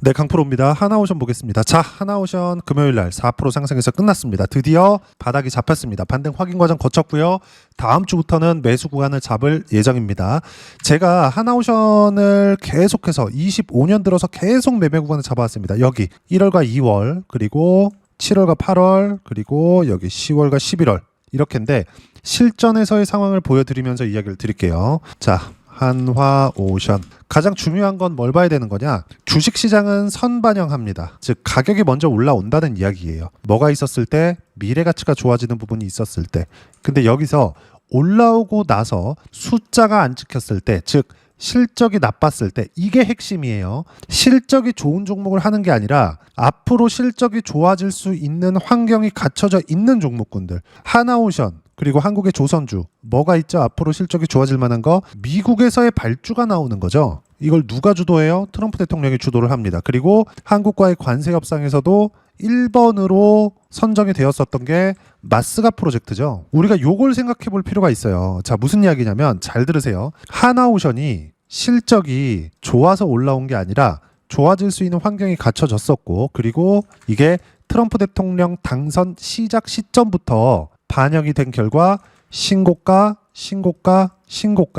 네, 강프로입니다. 하나오션 보겠습니다. 자, 하나오션 금요일날 4% 상승해서 끝났습니다. 드디어 바닥이 잡혔습니다. 반등 확인 과정 거쳤고요. 다음 주부터는 매수 구간을 잡을 예정입니다. 제가 하나오션을 계속해서 25년 들어서 계속 매매 구간을 잡아왔습니다. 여기 1월과 2월, 그리고 7월과 8월, 그리고 여기 10월과 11월 이렇게인데 실전에서의 상황을 보여드리면서 이야기를 드릴게요. 자, 한화오션 가장 중요한 건 뭘 봐야 되는 거냐? 주식시장은 선반영합니다. 즉 가격이 먼저 올라온다는 이야기예요. 뭐가 있었을 때? 미래가치가 좋아지는 부분이 있었을 때. 근데 여기서 올라오고 나서 숫자가 안 찍혔을 때, 즉 실적이 나빴을 때, 이게 핵심이에요. 실적이 좋은 종목을 하는 게 아니라 앞으로 실적이 좋아질 수 있는 환경이 갖춰져 있는 종목군들. 하나오션 그리고 한국의 조선주 뭐가 있죠? 앞으로 실적이 좋아질 만한 거 미국에서의 발주가 나오는 거죠. 이걸 누가 주도해요? 트럼프 대통령이 주도를 합니다. 그리고 한국과의 관세 협상에서도 1번으로 선정이 되었었던 게 마스가 프로젝트죠. 우리가 요걸 생각해 볼 필요가 있어요. 자, 무슨 이야기냐면 잘 들으세요. 하나오션이 실적이 좋아서 올라온 게 아니라 좋아질 수 있는 환경이 갖춰졌었고, 그리고 이게 트럼프 대통령 당선 시작 시점부터 반영이 된 결과 신고가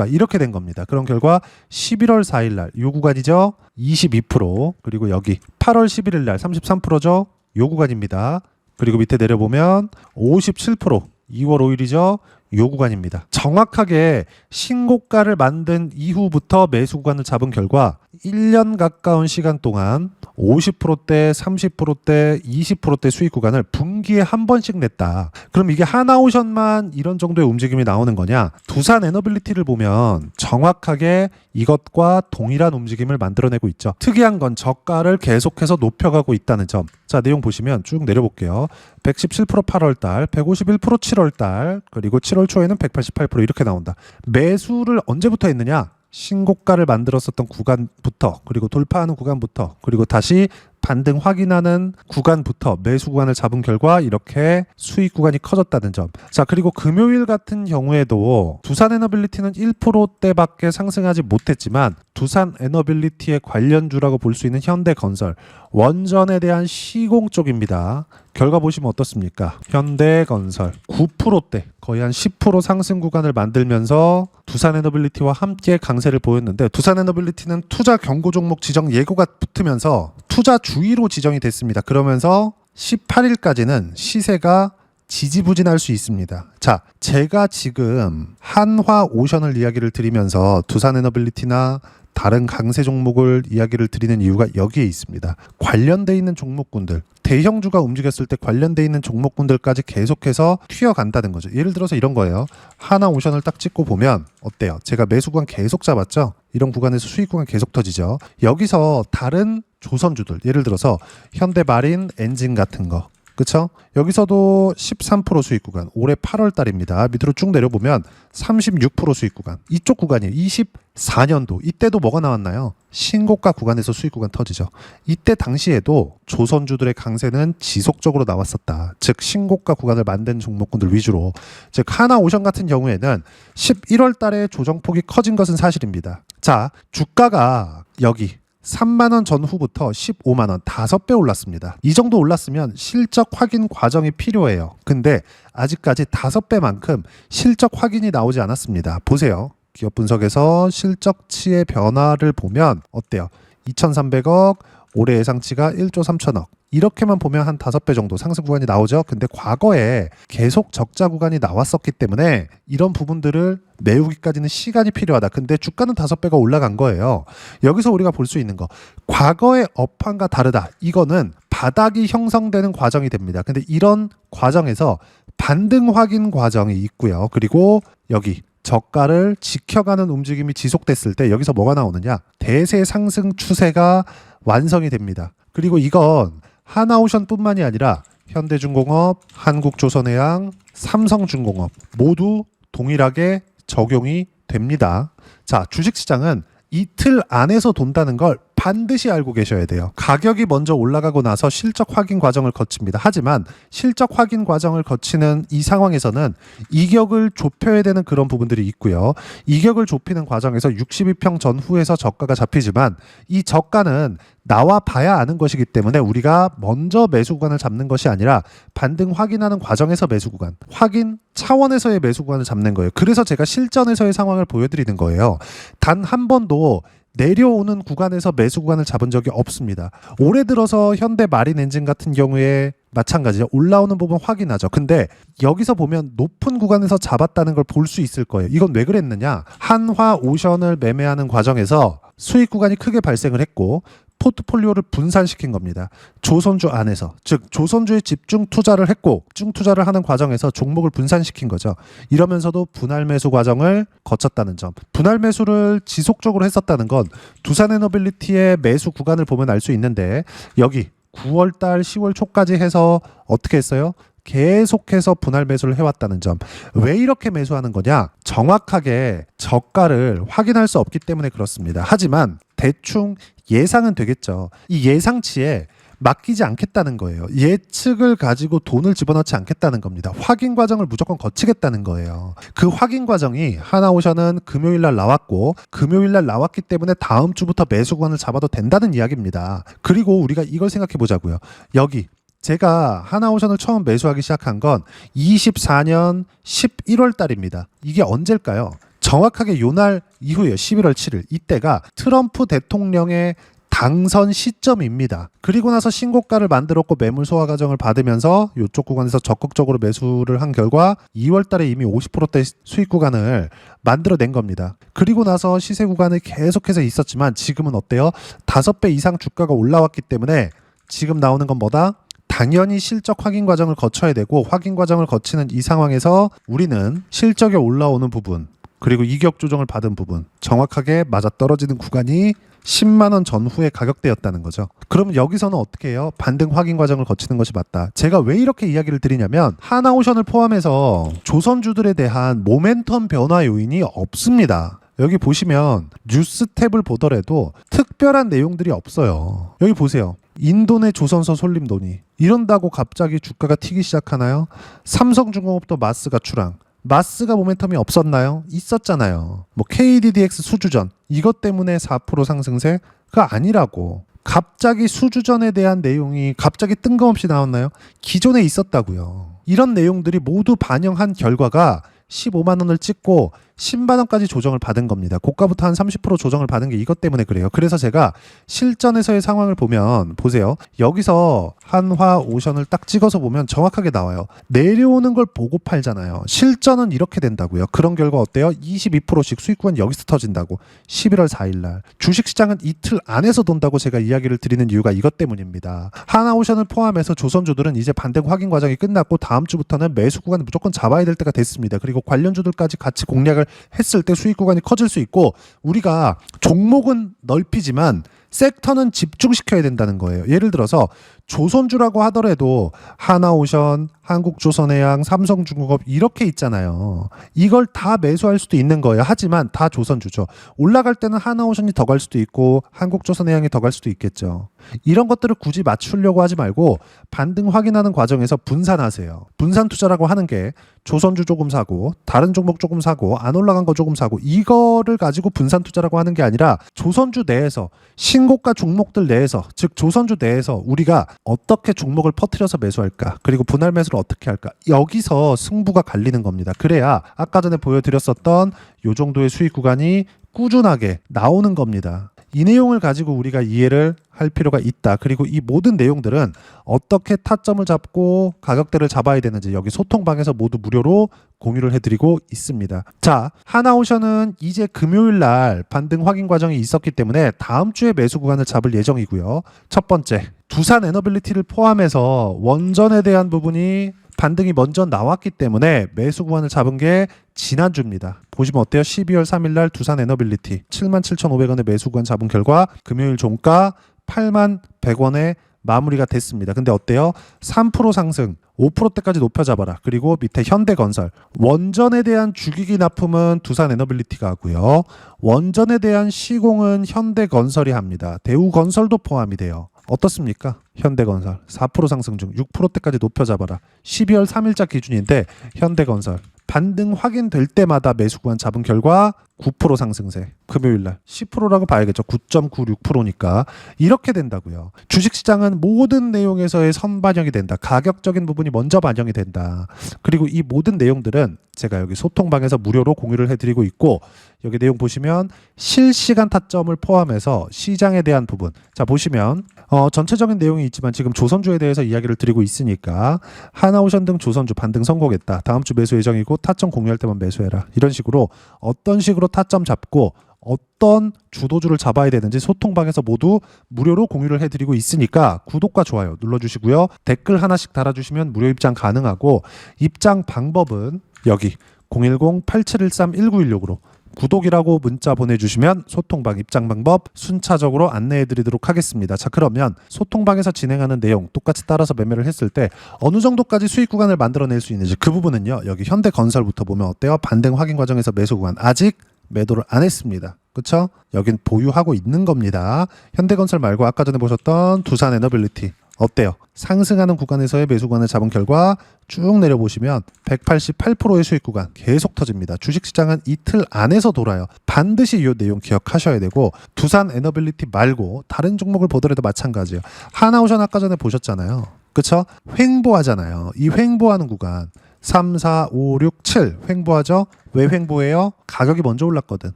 이렇게 된 겁니다. 그런 결과 11월 4일 날 요 구간이죠. 22%, 그리고 여기 8월 11일 날 33%죠. 요 구간입니다. 그리고 밑에 내려보면 57%, 2월 5일이죠. 요 구간입니다. 정확하게 신고가를 만든 이후부터 매수 구간을 잡은 결과 1년 가까운 시간 동안 50%대, 30%대, 20%대 수익 구간을 분기에 한 번씩 냈다. 그럼 이게 하나오션만 이런 정도의 움직임이 나오는 거냐? 두산 에너빌리티를 보면 정확하게 이것과 동일한 움직임을 만들어내고 있죠. 특이한 건 저가를 계속해서 높여가고 있다는 점. 자, 내용 보시면 쭉 내려볼게요. 117% 8월달, 151% 7월달, 그리고 7월 초에는 188% 이렇게 나온다. 매수를 언제부터 했느냐? 신고가를 만들었었던 구간부터, 그리고 돌파하는 구간부터, 그리고 다시 반등 확인하는 구간부터 매수 구간을 잡은 결과 이렇게 수익 구간이 커졌다는 점. 자, 그리고 금요일 같은 경우에도 두산 에너빌리티는 1%대밖에 상승하지 못했지만 두산 에너빌리티의 관련주라고 볼 수 있는 현대건설, 원전에 대한 시공 쪽입니다. 결과 보시면 어떻습니까? 현대건설 9%대, 거의 한 10% 상승 구간을 만들면서 두산 에너빌리티와 함께 강세를 보였는데, 두산 에너빌리티는 투자 경고 종목 지정 예고가 붙으면서 투자 주의로 지정이 됐습니다. 그러면서 18일까지는 시세가 지지부진할 수 있습니다. 자, 제가 지금 한화오션을 이야기를 드리면서 두산 에너빌리티나 다른 강세 종목을 이야기를 드리는 이유가 여기에 있습니다. 관련돼 있는 종목군들, 대형주가 움직였을 때 관련돼 있는 종목군들까지 계속해서 튀어간다는 거죠. 예를 들어서 이런 거예요. 하나오션을 딱 찍고 보면 어때요? 제가 매수 구간 계속 잡았죠? 이런 구간에서 수익 구간 계속 터지죠. 여기서 다른 조선주들, 예를 들어서 현대마린 엔진 같은 거, 그쵸? 여기서도 13% 수익 구간, 올해 8월 달입니다. 밑으로 쭉 내려보면 36% 수익 구간, 이쪽 구간이에요. 24년도 이때도 뭐가 나왔나요? 신고가 구간에서 수익 구간 터지죠. 이때 당시에도 조선주들의 강세는 지속적으로 나왔었다. 즉 신고가 구간을 만든 종목군들 위주로. 즉 하나오션 같은 경우에는 11월 달에 조정폭이 커진 것은 사실입니다. 자, 주가가 여기 3만원 전후부터 15만원 5배 올랐습니다. 이 정도 올랐으면 실적 확인 과정이 필요해요. 근데 아직까지 5배만큼 실적 확인이 나오지 않았습니다. 보세요. 기업 분석에서 실적치의 변화를 보면 어때요? 2,300억, 올해 예상치가 1조 3천억. 이렇게만 보면 한 5배 정도 상승 구간이 나오죠. 근데 과거에 계속 적자 구간이 나왔었기 때문에 이런 부분들을 메우기까지는 시간이 필요하다. 근데 주가는 5배가 올라간 거예요. 여기서 우리가 볼 수 있는 거, 과거의 업황과 다르다. 이거는 바닥이 형성되는 과정이 됩니다. 근데 이런 과정에서 반등 확인 과정이 있고요. 그리고 여기 저가를 지켜가는 움직임이 지속됐을 때 여기서 뭐가 나오느냐? 대세 상승 추세가 완성이 됩니다. 그리고 이건 하나오션뿐만이 아니라 현대중공업, 한국조선해양, 삼성중공업 모두 동일하게 적용이 됩니다. 자, 주식시장은 이틀 안에서 돈다는 걸 반드시 알고 계셔야 돼요. 가격이 먼저 올라가고 나서 실적 확인 과정을 거칩니다. 하지만 실적 확인 과정을 거치는 이 상황에서는 이격을 좁혀야 되는 그런 부분들이 있고요. 이격을 좁히는 과정에서 62평 전후에서 저가가 잡히지만 이 저가는 나와 봐야 아는 것이기 때문에 우리가 먼저 매수 구간을 잡는 것이 아니라 반등 확인하는 과정에서 매수 구간, 확인 차원에서의 매수 구간을 잡는 거예요. 그래서 제가 실전에서의 상황을 보여드리는 거예요. 단 한 번도 내려오는 구간에서 매수 구간을 잡은 적이 없습니다. 올해 들어서 현대 마린 엔진 같은 경우에 마찬가지죠. 올라오는 부분 확인하죠. 근데 여기서 보면 높은 구간에서 잡았다는 걸 볼 수 있을 거예요. 이건 왜 그랬느냐? 한화 오션을 매매하는 과정에서 수익 구간이 크게 발생을 했고 포트폴리오를 분산시킨 겁니다. 조선주 안에서, 즉 조선주에 집중 투자를 했고 집중 투자를 하는 과정에서 종목을 분산시킨 거죠. 이러면서도 분할 매수 과정을 거쳤다는 점. 분할 매수를 지속적으로 했었다는 건 두산에너빌리티의 매수 구간을 보면 알 수 있는데 여기 9월달 10월 초까지 해서 어떻게 했어요? 계속해서 분할 매수를 해왔다는 점. 왜 이렇게 매수하는 거냐? 정확하게 저가를 확인할 수 없기 때문에 그렇습니다. 하지만 대충 예상은 되겠죠. 이 예상치에 맡기지 않겠다는 거예요. 예측을 가지고 돈을 집어넣지 않겠다는 겁니다. 확인 과정을 무조건 거치겠다는 거예요. 그 확인 과정이 하나오션은 금요일날 나왔고 금요일날 나왔기 때문에 다음 주부터 매수 구간을 잡아도 된다는 이야기입니다. 그리고 우리가 이걸 생각해 보자고요. 여기 제가 하나오션을 처음 매수하기 시작한 건 24년 11월 달입니다. 이게 언제일까요? 정확하게 요날 이후에요. 11월 7일. 이때가 트럼프 대통령의 당선 시점입니다. 그리고 나서 신고가를 만들었고 매물 소화 과정을 받으면서 이쪽 구간에서 적극적으로 매수를 한 결과 2월 달에 이미 50%대 수익 구간을 만들어낸 겁니다. 그리고 나서 시세 구간이 계속해서 있었지만 지금은 어때요? 5배 이상 주가가 올라왔기 때문에 지금 나오는 건 뭐다? 당연히 실적 확인 과정을 거쳐야 되고 확인 과정을 거치는 이 상황에서 우리는 실적에 올라오는 부분 그리고 이격 조정을 받은 부분 정확하게 맞아떨어지는 구간이 10만 원 전후의 가격대였다는 거죠. 그럼 여기서는 어떻게 해요? 반등 확인 과정을 거치는 것이 맞다. 제가 왜 이렇게 이야기를 드리냐면 하나오션을 포함해서 조선주들에 대한 모멘텀 변화 요인이 없습니다. 여기 보시면 뉴스 탭을 보더라도 특별한 내용들이 없어요. 여기 보세요. 인도내 조선소 솔림 논의. 이런다고 갑자기 주가가 튀기 시작하나요? 삼성중공업도 마스가 출항. 마스가 모멘텀이 없었나요? 있었잖아요. 뭐 KDDX 수주전. 이것 때문에 4% 상승세가 아니라고. 갑자기 수주전에 대한 내용이 갑자기 뜬금없이 나왔나요? 기존에 있었다고요. 이런 내용들이 모두 반영한 결과가 15만 원을 찍고 10만 원까지 조정을 받은 겁니다. 고가부터 한 30% 조정을 받은 게 이것 때문에 그래요. 그래서 제가 실전에서의 상황을 보면 보세요. 여기서 한화 오션을 딱 찍어서 보면 정확하게 나와요. 내려오는 걸 보고 팔잖아요. 실전은 이렇게 된다고요. 그런 결과 어때요? 22%씩 수익구간 여기서 터진다고. 11월 4일 날. 주식시장은 이틀 안에서 돈다고 제가 이야기를 드리는 이유가 이것 때문입니다. 한화 오션을 포함해서 조선주들은 이제 반등 확인 과정이 끝났고 다음 주부터는 매수 구간을 무조건 잡아야 될 때가 됐습니다. 그리고 관련주들까지 같이 공략을 했을 때 수익 구간이 커질 수 있고 우리가 종목은 넓히지만 섹터는 집중시켜야 된다는 거예요. 예를 들어서 조선주라고 하더라도 하나오션, 한국조선해양, 삼성중공업 이렇게 있잖아요. 이걸 다 매수할 수도 있는 거예요. 하지만 다 조선주죠. 올라갈 때는 하나오션이 더 갈 수도 있고 한국조선해양이 더 갈 수도 있겠죠. 이런 것들을 굳이 맞추려고 하지 말고 반등 확인하는 과정에서 분산하세요. 분산 투자라고 하는 게 조선주 조금 사고 다른 종목 조금 사고 안 올라간 거 조금 사고 이거를 가지고 분산 투자라고 하는 게 아니라 조선주 내에서 신고가 종목들 내에서 즉 조선주 내에서 우리가 어떻게 종목을 퍼뜨려서 매수할까 그리고 분할 매수를 어떻게 할까 여기서 승부가 갈리는 겁니다. 그래야 아까 전에 보여드렸었던 요 정도의 수익 구간이 꾸준하게 나오는 겁니다. 이 내용을 가지고 우리가 이해를 할 필요가 있다. 그리고 이 모든 내용들은 어떻게 타점을 잡고 가격대를 잡아야 되는지 여기 소통방에서 모두 무료로 공유를 해드리고 있습니다. 자, 하나오션은 이제 금요일 날 반등 확인 과정이 있었기 때문에 다음 주에 매수 구간을 잡을 예정이고요. 첫 번째, 두산에너빌리티를 포함해서 원전에 대한 부분이 반등이 먼저 나왔기 때문에 매수 구간을 잡은 게 지난주입니다. 보시면 어때요? 12월 3일 날 두산에너빌리티 77,500원에 매수 구간 잡은 결과 금요일 종가 81,100원에 마무리가 됐습니다. 근데 어때요? 3% 상승, 5%대까지 높여잡아라. 그리고 밑에 현대건설. 원전에 대한 주기기 납품은 두산에너빌리티가 하고요. 원전에 대한 시공은 현대건설이 합니다. 대우건설도 포함이 돼요. 어떻습니까? 현대건설 4% 상승 중 6%대까지 높여잡아라. 12월 3일자 기준인데 현대건설 반등 확인될 때마다 매수 구간 잡은 결과 9% 상승세. 금요일날 10%라고 봐야겠죠. 9.96%니까 이렇게 된다고요. 주식시장은 모든 내용에서의 선반영이 된다. 가격적인 부분이 먼저 반영이 된다. 그리고 이 모든 내용들은 제가 여기 소통방에서 무료로 공유를 해드리고 있고, 여기 내용 보시면 실시간 타점을 포함해서 시장에 대한 부분, 자 보시면 전체적인 내용이 있지만 지금 조선주에 대해서 이야기를 드리고 있으니까 하나오션 등 조선주 반등 성공했다. 다음 주 매수 예정이고 타점 공유할 때만 매수해라. 이런 식으로 어떤 식으로 타점 잡고 어떤 주도주를 잡아야 되는지 소통방에서 모두 무료로 공유를 해드리고 있으니까 구독과 좋아요 눌러주시고요. 댓글 하나씩 달아주시면 무료 입장 가능하고, 입장 방법은 여기 010-8713-1916으로 구독이라고 문자 보내주시면 소통방 입장 방법 순차적으로 안내해드리도록 하겠습니다. 자, 그러면 소통방에서 진행하는 내용 똑같이 따라서 매매를 했을 때 어느 정도까지 수익 구간을 만들어낼 수 있는지 그 부분은요, 여기 현대건설부터 보면 어때요? 반등 확인 과정에서 매수 구간 아직 매도를 안 했습니다. 그쵸? 여긴 보유하고 있는 겁니다. 현대건설 말고 아까 전에 보셨던 두산에너빌리티 어때요? 상승하는 구간에서의 매수 구간을 잡은 결과 쭉 내려보시면 188%의 수익 구간 계속 터집니다. 주식시장은 이틀 안에서 돌아요. 반드시 이 내용 기억하셔야 되고, 두산에너빌리티 말고 다른 종목을 보더라도 마찬가지예요. 하나오션 아까 전에 보셨잖아요. 그쵸? 횡보하잖아요. 이 횡보하는 구간 3, 4, 5, 6, 7 횡보하죠? 왜 횡보해요? 가격이 먼저 올랐거든.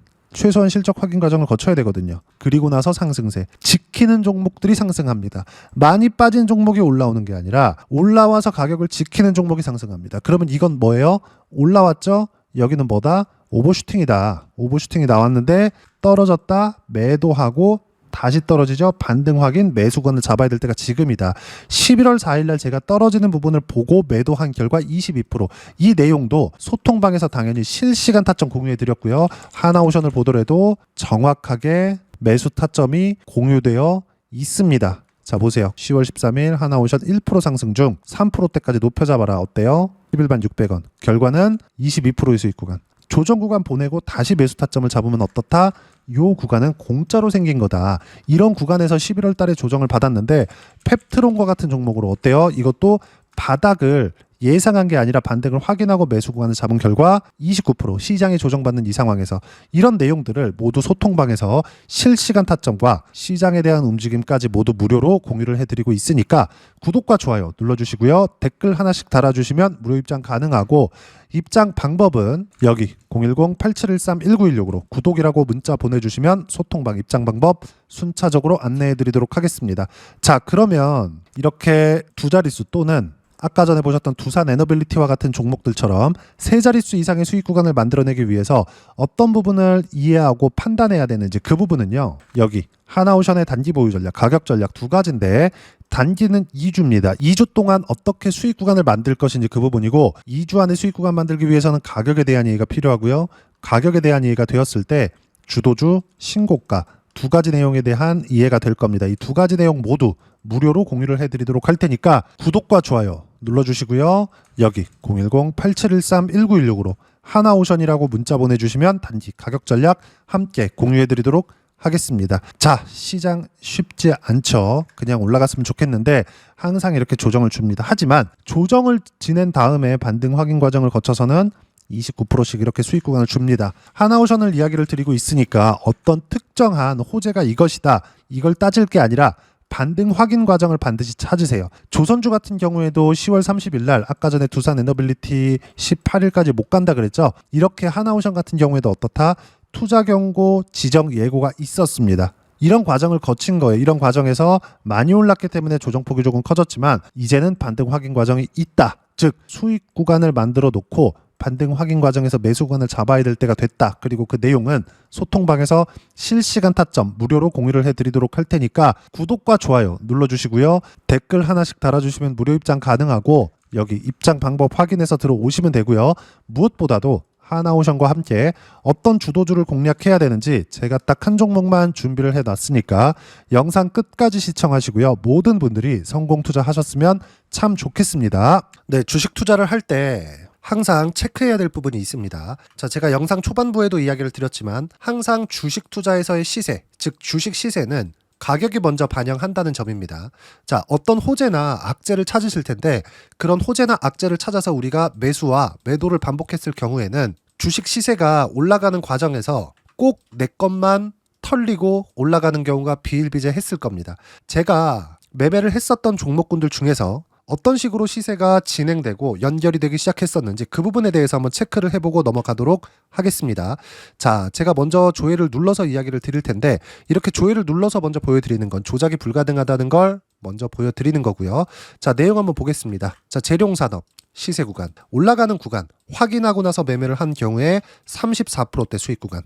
최소한 실적 확인 과정을 거쳐야 되거든요. 그리고 나서 상승세. 지키는 종목들이 상승합니다. 많이 빠진 종목이 올라오는 게 아니라 올라와서 가격을 지키는 종목이 상승합니다. 그러면 이건 뭐예요? 올라왔죠? 여기는 뭐다? 오버슈팅이다. 오버슈팅이 나왔는데 떨어졌다. 매도하고 다시 떨어지죠. 반등 확인, 매수권을 잡아야 될 때가 지금이다. 11월 4일날 제가 떨어지는 부분을 보고 매도한 결과 22%. 이 내용도 소통방에서 당연히 실시간 타점 공유해드렸고요. 하나오션을 보더라도 정확하게 매수 타점이 공유되어 있습니다. 자 보세요. 10월 13일 하나오션 1% 상승 중 3%대까지 높여잡아라. 어때요? 11만 600원. 결과는 22%의 수익 구간. 조정 구간 보내고 다시 매수 타점을 잡으면 어떻다? 요 구간은 공짜로 생긴 거다. 이런 구간에서 11월 달에 조정을 받았는데 펩트론과 같은 종목으로 어때요? 이것도 바닥을 예상한 게 아니라 반등을 확인하고 매수 구간을 잡은 결과 29% 시장이 조정받는 이 상황에서 이런 내용들을 모두 소통방에서 실시간 타점과 시장에 대한 움직임까지 모두 무료로 공유를 해드리고 있으니까 구독과 좋아요 눌러주시고요. 댓글 하나씩 달아주시면 무료 입장 가능하고, 입장 방법은 여기 010-8713-1916으로 구독이라고 문자 보내주시면 소통방 입장 방법 순차적으로 안내해드리도록 하겠습니다. 자, 그러면 이렇게 두 자릿수 또는 아까 전에 보셨던 두산에너빌리티와 같은 종목들처럼 세 자릿수 이상의 수익 구간을 만들어내기 위해서 어떤 부분을 이해하고 판단해야 되는지 그 부분은요, 여기 하나오션의 단기 보유 전략, 가격 전략 두 가지인데 단기는 2주입니다. 2주 동안 어떻게 수익 구간을 만들 것인지 그 부분이고, 2주 안에 수익 구간 만들기 위해서는 가격에 대한 이해가 필요하고요. 가격에 대한 이해가 되었을 때 주도주, 신고가 두 가지 내용에 대한 이해가 될 겁니다. 이 두 가지 내용 모두 무료로 공유를 해드리도록 할 테니까 구독과 좋아요 눌러주시고요. 여기 010-8713-1916으로 하나오션이라고 문자 보내주시면 단기 가격 전략 함께 공유해드리도록 하겠습니다. 자, 시장 쉽지 않죠. 그냥 올라갔으면 좋겠는데 항상 이렇게 조정을 줍니다. 하지만 조정을 지낸 다음에 반등 확인 과정을 거쳐서는 29%씩 이렇게 수익 구간을 줍니다. 하나오션을 이야기를 드리고 있으니까 어떤 특정한 호재가 이것이다, 이걸 따질 게 아니라 반등 확인 과정을 반드시 찾으세요. 조선주 같은 경우에도 10월 30일 날 아까 전에 두산에너빌리티 18일까지 못 간다 그랬죠. 이렇게 하나오션 같은 경우에도 어떻다? 투자 경고, 지정 예고가 있었습니다. 이런 과정을 거친 거예요. 이런 과정에서 많이 올랐기 때문에 조정폭이 조금 커졌지만 이제는 반등 확인 과정이 있다. 즉 수익 구간을 만들어 놓고 반등 확인 과정에서 매수 구간을 잡아야 될 때가 됐다. 그리고 그 내용은 소통방에서 실시간 타점 무료로 공유를 해드리도록 할 테니까 구독과 좋아요 눌러주시고요. 댓글 하나씩 달아주시면 무료 입장 가능하고, 여기 입장 방법 확인해서 들어오시면 되고요. 무엇보다도 하나오션과 함께 어떤 주도주를 공략해야 되는지 제가 딱 한 종목만 준비를 해놨으니까 영상 끝까지 시청하시고요. 모든 분들이 성공 투자하셨으면 참 좋겠습니다. 네, 주식 투자를 할 때 항상 체크해야 될 부분이 있습니다. 자, 제가 영상 초반부에도 이야기를 드렸지만 항상 주식 투자에서의 시세, 즉 주식 시세는 가격이 먼저 반영한다는 점입니다. 자, 어떤 호재나 악재를 찾으실 텐데 그런 호재나 악재를 찾아서 우리가 매수와 매도를 반복했을 경우에는 주식 시세가 올라가는 과정에서 꼭 내 것만 털리고 올라가는 경우가 비일비재했을 겁니다. 제가 매매를 했었던 종목군들 중에서 어떤 식으로 시세가 진행되고 연결이 되기 시작했었는지 그 부분에 대해서 한번 체크를 해보고 넘어가도록 하겠습니다. 자, 제가 먼저 조회를 눌러서 이야기를 드릴 텐데 이렇게 조회를 눌러서 먼저 보여드리는 건 조작이 불가능하다는 걸 먼저 보여드리는 거고요. 자, 내용 한번 보겠습니다. 자, 재룡산업 시세 구간, 올라가는 구간 확인하고 나서 매매를 한 경우에 34%대 수익 구간.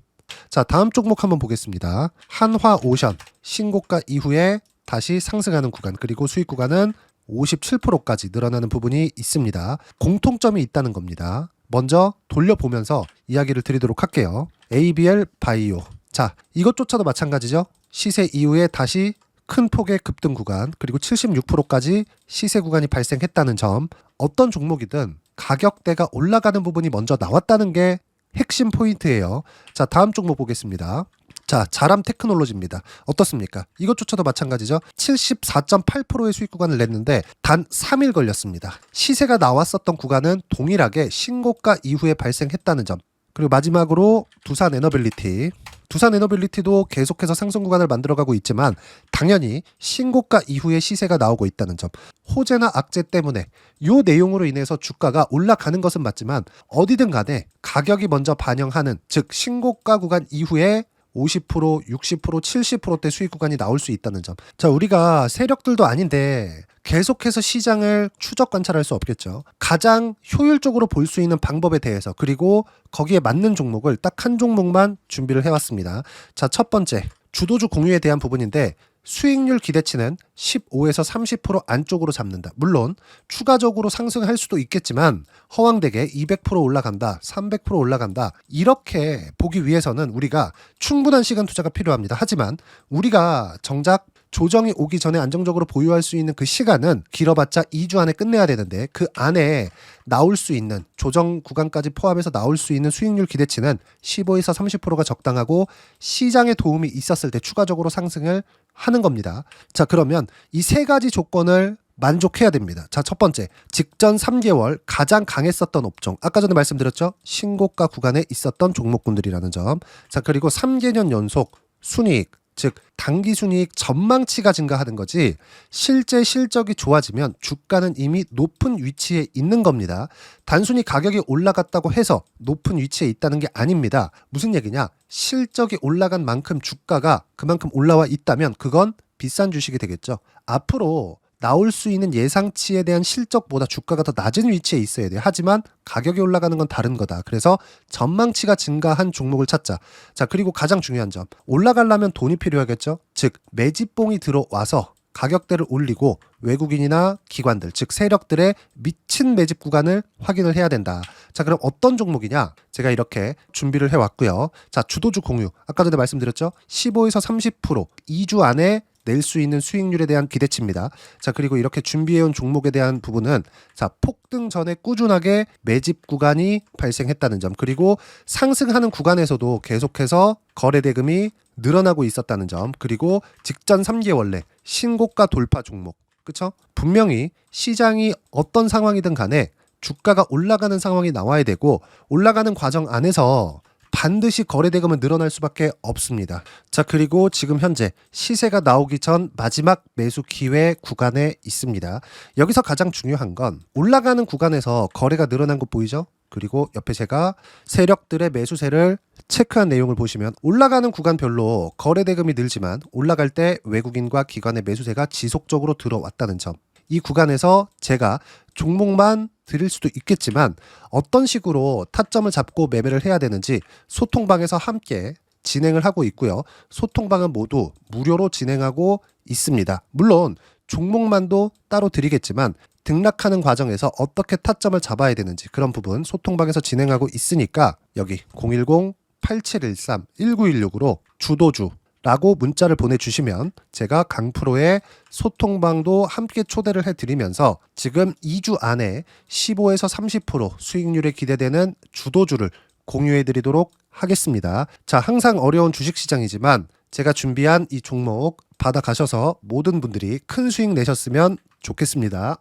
자, 다음 종목 한번 보겠습니다. 한화오션 신고가 이후에 다시 상승하는 구간, 그리고 수익 구간은 57%까지 늘어나는 부분이 있습니다. 공통점이 있다는 겁니다. 먼저 돌려보면서 이야기를 드리도록 할게요. ABL 바이오. 자, 이것조차도 마찬가지죠. 시세 이후에 다시 큰 폭의 급등 구간, 그리고 76%까지 시세 구간이 발생했다는 점. 어떤 종목이든 가격대가 올라가는 부분이 먼저 나왔다는 게 핵심 포인트예요. 자, 다음 종목 보겠습니다. 자, 자람 테크놀로지입니다. 어떻습니까? 이것조차도 마찬가지죠. 74.8%의 수익 구간을 냈는데 단 3일 걸렸습니다. 시세가 나왔었던 구간은 동일하게 신고가 이후에 발생했다는 점. 그리고 마지막으로 두산 에너빌리티. 두산 에너빌리티도 계속해서 상승 구간을 만들어가고 있지만 당연히 신고가 이후에 시세가 나오고 있다는 점. 호재나 악재 때문에 이 내용으로 인해서 주가가 올라가는 것은 맞지만 어디든 간에 가격이 먼저 반영하는, 즉 신고가 구간 이후에 50%, 60%, 70%대 수익 구간이 나올 수 있다는 점. 자, 우리가 세력들도 아닌데 계속해서 시장을 추적 관찰할 수 없겠죠. 가장 효율적으로 볼 수 있는 방법에 대해서, 그리고 거기에 맞는 종목을 딱 한 종목만 준비를 해왔습니다. 자, 첫 번째 주도주 공유에 대한 부분인데 수익률 기대치는 15에서 30% 안쪽으로 잡는다. 물론 추가적으로 상승할 수도 있겠지만 허황되게 200% 올라간다, 300% 올라간다, 이렇게 보기 위해서는 우리가 충분한 시간 투자가 필요합니다. 하지만 우리가 정작 조정이 오기 전에 안정적으로 보유할 수 있는 그 시간은 길어봤자 2주 안에 끝내야 되는데 그 안에 나올 수 있는, 조정 구간까지 포함해서 나올 수 있는 수익률 기대치는 15에서 30%가 적당하고 시장에 도움이 있었을 때 추가적으로 상승을 하는 겁니다. 자, 그러면 이 세 가지 조건을 만족해야 됩니다. 자, 첫 번째, 직전 3개월 가장 강했었던 업종. 아까 전에 말씀드렸죠? 신고가 구간에 있었던 종목군들이라는 점. 자, 그리고 3개년 연속 순이익, 즉 단기 순이익 전망치가 증가하는 거지 실제 실적이 좋아지면 주가는 이미 높은 위치에 있는 겁니다. 단순히 가격이 올라갔다고 해서 높은 위치에 있다는 게 아닙니다. 무슨 얘기냐? 실적이 올라간 만큼 주가가 그만큼 올라와 있다면 그건 비싼 주식이 되겠죠. 앞으로 나올 수 있는 예상치에 대한 실적보다 주가가 더 낮은 위치에 있어야 돼요. 하지만 가격이 올라가는 건 다른 거다. 그래서 전망치가 증가한 종목을 찾자. 자, 그리고 가장 중요한 점. 올라가려면 돈이 필요하겠죠. 즉 매집봉이 들어와서 가격대를 올리고 외국인이나 기관들, 즉 세력들의 미친 매집 구간을 확인을 해야 된다. 자, 그럼 어떤 종목이냐? 제가 이렇게 준비를 해왔고요. 자, 주도주 공유. 아까 전에 말씀드렸죠. 15에서 30% 2주 안에 낼 수 있는 수익률에 대한 기대치입니다. 자, 그리고 이렇게 준비해온 종목에 대한 부분은 자, 폭등 전에 꾸준하게 매집 구간이 발생했다는 점, 그리고 상승하는 구간에서도 계속해서 거래 대금이 늘어나고 있었다는 점, 그리고 직전 3개월 내 신고가 돌파 종목. 그쵸? 분명히 시장이 어떤 상황이든 간에 주가가 올라가는 상황이 나와야 되고 올라가는 과정 안에서 반드시 거래 대금은 늘어날 수밖에 없습니다. 자, 그리고 지금 현재 시세가 나오기 전 마지막 매수 기회 구간에 있습니다. 여기서 가장 중요한 건 올라가는 구간에서 거래가 늘어난 거 보이죠? 그리고 옆에 제가 세력들의 매수세를 체크한 내용을 보시면 올라가는 구간별로 거래 대금이 늘지만 올라갈 때 외국인과 기관의 매수세가 지속적으로 들어왔다는 점. 이 구간에서 제가 종목만 드릴 수도 있겠지만 어떤 식으로 타점을 잡고 매매를 해야 되는지 소통방에서 함께 진행을 하고 있고요. 소통방은 모두 무료로 진행하고 있습니다. 물론 종목만도 따로 드리겠지만 등락하는 과정에서 어떻게 타점을 잡아야 되는지 그런 부분 소통방에서 진행하고 있으니까 여기 010-8713-1916으로 주도주라고 문자를 보내주시면 제가 강프로의 소통방도 함께 초대를 해드리면서 지금 2주 안에 15에서 30% 수익률에 기대되는 주도주를 공유해드리도록 하겠습니다. 자, 항상 어려운 주식시장이지만 제가 준비한 이 종목 받아가셔서 모든 분들이 큰 수익 내셨으면 좋겠습니다.